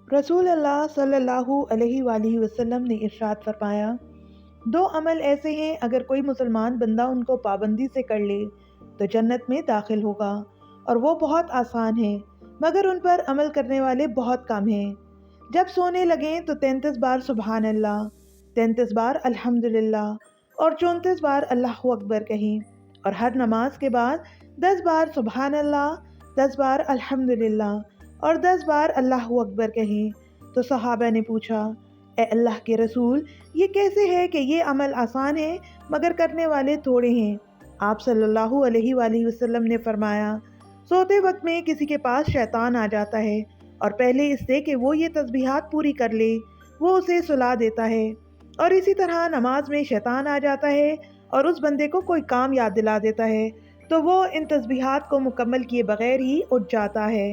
रसूल अल्लाह सल्लल्लाहु अलैहि वसल्लम ने इरशाद फरमाया, दो अमल ऐसे हैं अगर कोई मुसलमान बंदा उनको पाबंदी से कर ले तो जन्नत में दाखिल होगा, और वो बहुत आसान है मगर उन पर अमल करने वाले बहुत कम हैं। जब सोने लगें तो 33 बार सुबहान अल्लाह, 33 बार अल्हम्दुलिल्लाह और 34 बार अल्लाहु अकबर कहें, और हर नमाज के बाद 10 बार सुबहान अल्लाह, 10 बार अल्हम्दुलिल्लाह और 10 बार अल्लाहु अकबर कहें। तो सहाबा ने पूछा, ए अल्लाह के रसूल, ये कैसे है कि ये अमल आसान है मगर करने वाले थोड़े हैं? आप सल्लल्लाहु अलैहि वसल्लम ने फरमाया, सोते वक्त में किसी के पास शैतान आ जाता है और पहले इससे कि वो ये तस्बीहात पूरी कर ले वो उसे सुला देता है, और इसी तरह नमाज में शैतान आ जाता है और उस बंदे को कोई काम याद दिला देता है तो वो इन तस्बीहात को मुकम्मल किए बगैर ही उठ जाता है।